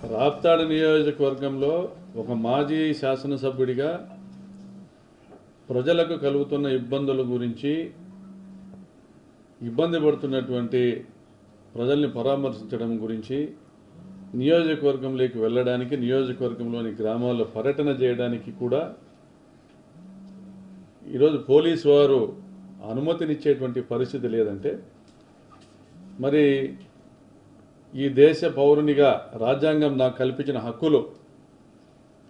రాప్తాడు నియోజకవర్గంలో ఒక మాజీ శాసనసభ్యుడిగా ప్రజలకు కలుగుతున్న ఇబ్బందుల గురించి ఇబ్బంది పడుతున్నటువంటి ప్రజల్ని పరామర్శించడం గురించి నియోజకవర్గంలోకి వెళ్ళడానికి నియోజకవర్గంలోని గ్రామాల్లో పర్యటన చేయడానికి కూడా ఈరోజు పోలీసు వారు అనుమతినిచ్చేటువంటి పరిస్థితి లేదంటే మరి ఈ దేశ పౌరునిగా రాజ్యాంగం నాకు కల్పించిన హక్కులు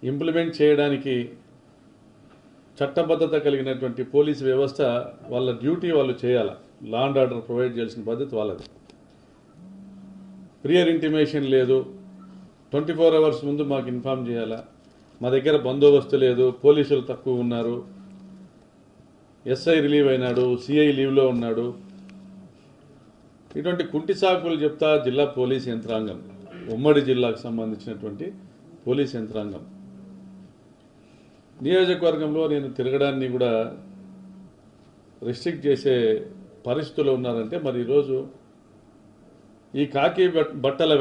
ఇంప్లిమెంట్ చేయడానికి చట్టబద్ధత కలిగినటువంటి పోలీసు వ్యవస్థ వాళ్ళ డ్యూటీ వాళ్ళు చేయాలి. లా అండ్ ఆర్డర్ ప్రొవైడ్ చేయాల్సిన పద్ధతి వాళ్ళది. ప్రియర్ ఇంటిమేషన్ లేదు, 24 అవర్స్ ముందు మాకు ఇన్ఫామ్ చేయాలా, మా దగ్గర బందోబస్తు లేదు, పోలీసులు తక్కువ ఉన్నారు, ఎస్ఐ రిలీవ్ అయినాడు, సిఐ లీవ్లో ఉన్నాడు, ఇటువంటి కుంటి సాకులు చెప్తా జిల్లా పోలీస్ యంత్రాంగం, ఉమ్మడి జిల్లాకు సంబంధించినటువంటి పోలీస్ యంత్రాంగం నియోజకవర్గంలో నేను తిరగడాన్ని కూడా రిస్ట్రిక్ట్ చేసే పరిస్థితుల్లో ఉన్నారంటే మరి ఈరోజు ఈ కాకి బట్టల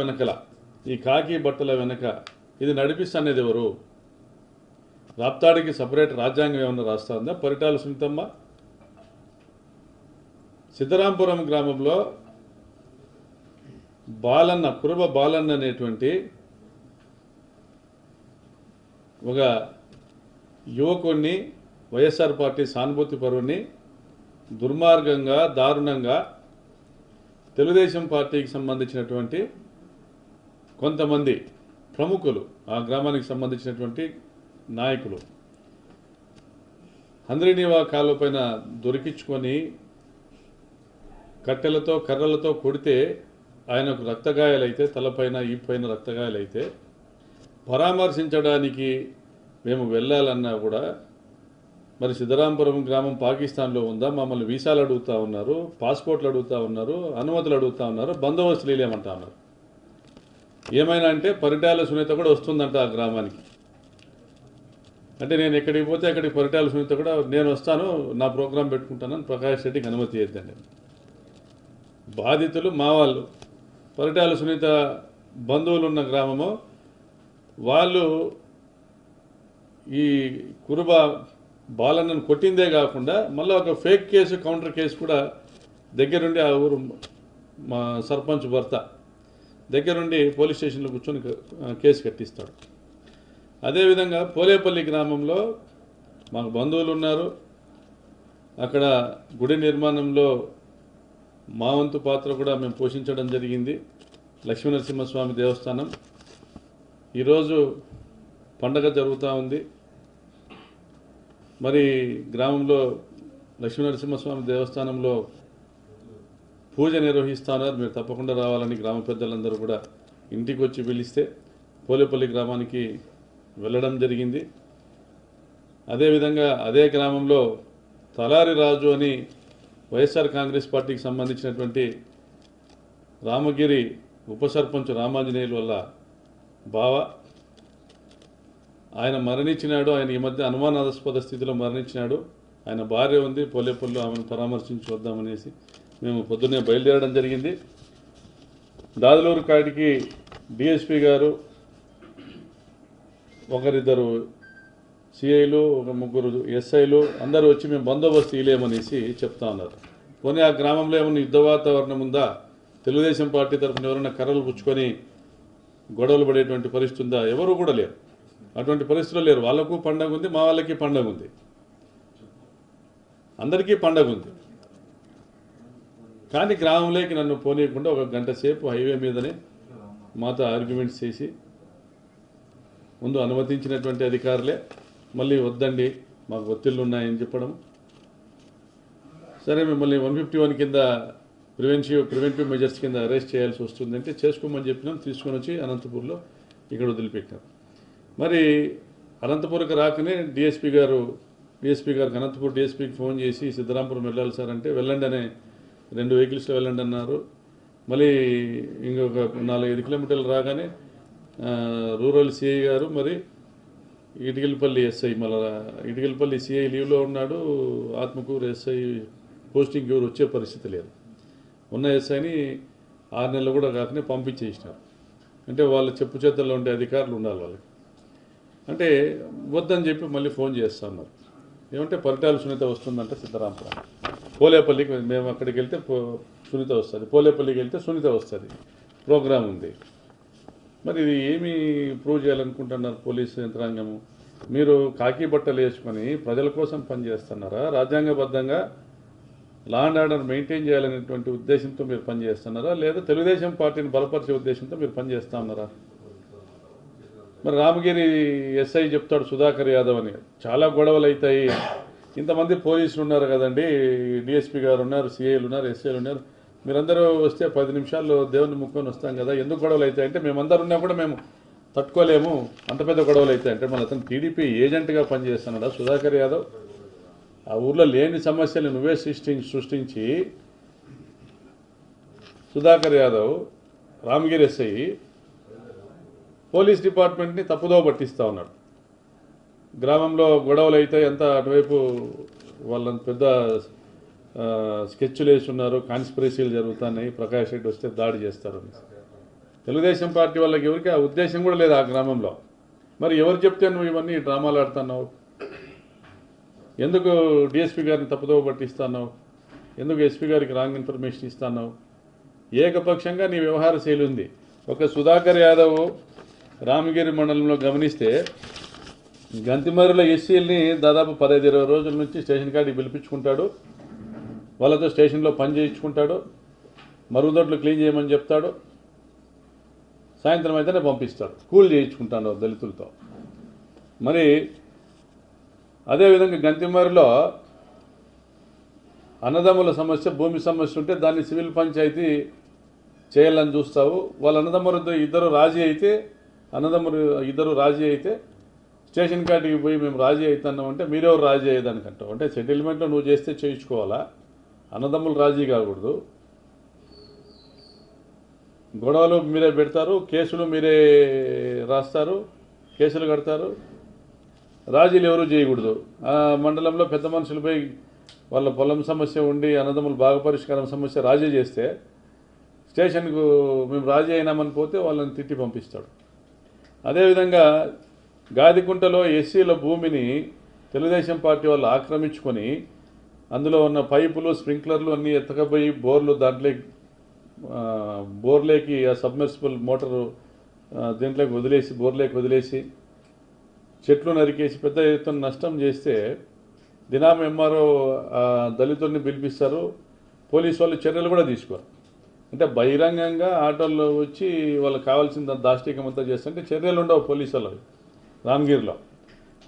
వెనక ఇది నడిపిస్తున్నది ఎవరు? రాప్తాడికి సపరేట్ రాజ్యాంగం ఏమన్నా రాస్తా ఉందా? పరిటాల సునీతమ్మ సిద్ధరాంపురం గ్రామంలో కురబ బాలన్న అనేటువంటి ఒక యువకుడిని, వైఎస్ఆర్ పార్టీ సానుభూతి పరువుని దుర్మార్గంగా దారుణంగా తెలుగుదేశం పార్టీకి సంబంధించినటువంటి కొంతమంది ప్రముఖులు, ఆ గ్రామానికి సంబంధించినటువంటి నాయకులు హంద్రీనీవా కాలువ పైన దొరికించుకొని కట్టెలతో కర్రలతో కొడితే ఆయనకు రక్తగాయాలైతే, తలపైన ఈ పైన రక్తగాయాలైతే పరామర్శించడానికి మేము వెళ్ళాలన్నా కూడా మరి సిద్ధరాంపురం గ్రామం పాకిస్తాన్లో ఉందా? మమ్మల్ని వీసాలు అడుగుతూ ఉన్నారు, పాస్పోర్ట్లు అడుగుతూ ఉన్నారు, అనుమతులు అడుగుతూ ఉన్నారు, బందోబస్తులు లేమంటా ఉన్నారు. ఏమైనా అంటే పరిటాల సునీత కూడా వస్తుందంట ఆ గ్రామానికి. అంటే నేను ఎక్కడికి పోతే అక్కడికి పరిటాల సునీత కూడా నేను వస్తాను, నా ప్రోగ్రాం పెట్టుకుంటానని ప్రకాష్ రెడ్డికి అనుమతి ఇద్దండి. బాధితులు మా వాళ్ళు, పరిటాల సునీత బంధువులు ఉన్న గ్రామము వాళ్ళు ఈ కురుబ బాలన్నను కొట్టిందే కాకుండా మళ్ళీ ఒక ఫేక్ కేసు, కౌంటర్ కేసు కూడా దగ్గరుండి ఆ ఊరు మా సర్పంచ్ భర్త దగ్గరుండి పోలీస్ స్టేషన్లో కూర్చొని కేసు కట్టిస్తాడు. అదేవిధంగా పోలేపల్లి గ్రామంలో మాకు బంధువులు ఉన్నారు. అక్కడ గుడి నిర్మాణంలో మా వంతు పాత్ర కూడా మేము పోషించడం జరిగింది. లక్ష్మీనరసింహస్వామి దేవస్థానం ఈరోజు పండగ జరుగుతూ ఉంది. మరి గ్రామంలో లక్ష్మీనరసింహస్వామి దేవస్థానంలో పూజ నిర్వహిస్తున్నారు. మీరు తప్పకుండా రావాలని గ్రామ పెద్దలందరూ కూడా ఇంటికి వచ్చి పిలిస్తే పోలేపల్లి గ్రామానికి వెళ్ళడం జరిగింది. అదేవిధంగా అదే గ్రామంలో తలారి రాజు అని వైఎస్ఆర్ కాంగ్రెస్ పార్టీకి సంబంధించినటువంటి రామగిరి ఉప సర్పంచ్ రామాంజనేయుల వల్ల బావ, ఆయన మరణించినాడు. ఆయన ఈ మధ్య అనుమానాస్పద స్థితిలో మరణించినాడు. ఆయన భార్య ఉంది పోలేపల్లిలో, ఆమెను పరామర్శించి వద్దామనేసి మేము పొద్దున్నే బయలుదేరడం జరిగింది. దాదులూరు కాడికి డిఎస్పీ గారు, ఒకరిద్దరు సిఐలు, ఒక ముగ్గురు ఎస్ఐలు అందరూ వచ్చి మేము బందోబస్తు ఇలేమనేసి చెప్తా ఉన్నారు. పోనీ ఆ గ్రామంలో ఏమైనా యుద్ధ వాతావరణం ఉందా? తెలుగుదేశం పార్టీ తరఫున ఎవరైనా కర్రలు పుచ్చుకొని గొడవలు పడేటువంటి పరిస్థితి ఉందా? ఎవరు కూడా లేరు, అటువంటి పరిస్థితులు లేరు. వాళ్ళకు పండగ ఉంది, మా వాళ్ళకి పండగ ఉంది, అందరికీ పండగ ఉంది. కానీ గ్రామంలోకి నన్ను పోనీయకుండా ఒక గంట సేపు హైవే మీదనే మాతో ఆర్గ్యుమెంట్స్ చేసి ముందు అనుమతించినటువంటి అధికారులే మళ్ళీ వద్దండి మాకు ఒత్తిళ్ళు ఉన్నాయని చెప్పడం. సరే మిమ్మల్ని 151 కింద ప్రివెంటివ్ మెజర్స్ కింద అరెస్ట్ చేయాల్సి వస్తుందంటే చేసుకోమని చెప్పినాం. తీసుకొని వచ్చి అనంతపూర్లో ఇక్కడ వదిలిపెట్టాం. మరి అనంతపురంకి రాకనే డిఎస్పీ గారికి అనంతపూర్ డిఎస్పీకి ఫోన్ చేసి సిద్ధరాంపురం వెళ్ళాలి సార్ అంటే వెళ్ళండి అనే 2 వెహికల్స్లో వెళ్ళండి అన్నారు. మళ్ళీ ఇంకొక 4-5 కిలోమీటర్లు రాగానే రూరల్ సిఐ గారు, మరి ఇటికలపల్లి ఎస్ఐ, మళ్ళీ ఇటికలపల్లి సిఐ లీవ్లో ఉన్నాడు, ఆత్మకూరు ఎస్ఐ పోస్టింగ్ ఎవరు వచ్చే పరిస్థితి లేదు. ఉన్న ఎస్ఐని 6 నెలలు కూడా కాకనే పంపించేసినారు. అంటే వాళ్ళ చెప్పు చేతుల్లో ఉండే అధికారులు ఉండాలి వాళ్ళకి. అంటే వద్దని చెప్పి మళ్ళీ ఫోన్ చేస్తా ఉన్నారు. ఏమంటే పరిటాల సునీత వస్తుందంటే సిద్ధరాంపురం, పోలేపల్లికి మేము అక్కడికి వెళ్తే సునీత వస్తుంది, పోలేపల్లికి వెళ్తే సునీత వస్తుంది, ప్రోగ్రాం ఉంది. మరి ఇది ఏమి ప్రూవ్ చేయాలనుకుంటున్నారు పోలీసు యంత్రాంగము? మీరు కాకి బట్టలు వేసుకొని ప్రజల కోసం పనిచేస్తున్నారా? రాజ్యాంగబద్ధంగా లా అండ్ ఆర్డర్ మెయింటైన్ చేయాలనేటువంటి ఉద్దేశంతో మీరు పనిచేస్తున్నారా, లేదా తెలుగుదేశం పార్టీని బలపరిచే ఉద్దేశంతో మీరు పనిచేస్తా ఉన్నారా? మరి రామగిరి ఎస్ఐ చెప్తాడు సుధాకర్ యాదవ్ అని, చాలా గొడవలు అవుతాయి, ఇంతమంది పోలీసులు ఉన్నారు కదండి, డిఎస్పీ గారు ఉన్నారు, సిఐలు ఉన్నారు, ఎస్ఐలు ఉన్నారు, మీరందరూ వస్తే 10 నిమిషాల్లో దేవుని ముక్కొని వస్తాం కదా, ఎందుకు గొడవలు అవుతాయంటే మేమందరూ ఉన్నా కూడా మేము తట్టుకోలేము, అంత పెద్ద గొడవలు అవుతాయంటే మన అతను టీడీపీ ఏజెంట్గా పనిచేస్తున్నాడా సుధాకర్ యాదవ్? ఆ ఊర్లో లేని సమస్యలు నువ్వే సృష్టించి సుధాకర్ యాదవ్ రామగిరి ఎస్ఐ పోలీస్ డిపార్ట్మెంట్ని తప్పుదో పట్టిస్తూ ఉన్నాడు. గ్రామంలో గొడవలు అయితే ఎంత అటువైపు వాళ్ళని పెద్ద స్కెచ్లు వేస్తున్నారు, కాన్స్పిరసీలు జరుగుతున్నాయి, ప్రకాష్ రెడ్డి వస్తే దాడి చేస్తారు. తెలుగుదేశం పార్టీ వాళ్ళకి ఎవరికి ఆ ఉద్దేశం కూడా లేదు ఆ గ్రామంలో. మరి ఎవరు చెప్తే నువ్వు ఇవన్నీ డ్రామాలు ఆడుతున్నావు? ఎందుకు డిఎస్పీ గారిని తప్పుదో పట్టిస్తున్నావు? ఎందుకు ఎస్పీ గారికి రాంగ్ ఇన్ఫర్మేషన్ ఇస్తున్నావు? ఏకపక్షంగా నీ వ్యవహార శైలి ఉంది. ఒక సుధాకర్ యాదవ్ రామగిరి మండలంలో గమనిస్తే గంతిమర్రుల ఎస్సీల్ని దాదాపు 15-20 రోజుల నుంచి స్టేషన్ కాడికి పిలిపించుకుంటాడు, వాళ్ళతో స్టేషన్లో పని చేయించుకుంటాడు, మరుగుదొడ్లు క్లీన్ చేయమని చెప్తాడు, సాయంత్రం అయితేనే పంపిస్తాడు, కూల్ చేయించుకుంటాడు దళితులతో. మరి అదేవిధంగా గంతిమర్రులో అన్నదమ్ముల సమస్య, భూమి సమస్య ఉంటే దాన్ని సివిల్ పంచాయతీ చేయాలని చూస్తావు. వాళ్ళ అన్నదమ్ములు ఇద్దరు రాజీ అయితే స్టేషన్ కాటికి పోయి మేము రాజీ అవుతున్నాం అంటే మీరెవరు రాజీ అయ్యేదానికంటావు? అంటే సెటిల్మెంట్లో నువ్వు చేస్తే చేయించుకోవాలా, అన్నదమ్ములు రాజీ కాకూడదు. గొడవలు మీరే పెడతారు, కేసులు మీరే రాస్తారు, కేసులు కడతారు, రాజీలు ఎవరు చేయకూడదు. ఆ మండలంలో పెద్ద మనుషులు పోయి వాళ్ళ పొలం సమస్య ఉండి అన్నదమ్ములు బాగా పరిష్కారం సమస్య రాజీ చేస్తే స్టేషన్కు మేము రాజీ అయినామని పోతే వాళ్ళని తిట్టి పంపిస్తాడు. అదేవిధంగా గాదికుంటలో ఎస్సీల భూమిని తెలుగుదేశం పార్టీ వాళ్ళు ఆక్రమించుకొని అందులో ఉన్న పైపులు, స్ప్రింక్లర్లు అన్నీ ఎత్తకపోయి బోర్లేకి ఆ సబ్మెర్సిబుల్ మోటారు దీంట్లోకి వదిలేసి చెట్లు నరికేసి పెద్ద ఎత్తున నష్టం చేస్తే దినాం ఎంఆర్ఓ దళితుల్ని పిలిపిస్తారు, పోలీసు వాళ్ళు చర్యలు కూడా తీసుకోరు. అంటే బహిరంగంగా ఆటోల్లో వచ్చి వాళ్ళకి కావాల్సిన దాష్టికం అంతా చేస్తుంటే చర్యలు ఉండవు పోలీసు వాళ్ళకి రామగిరిలో.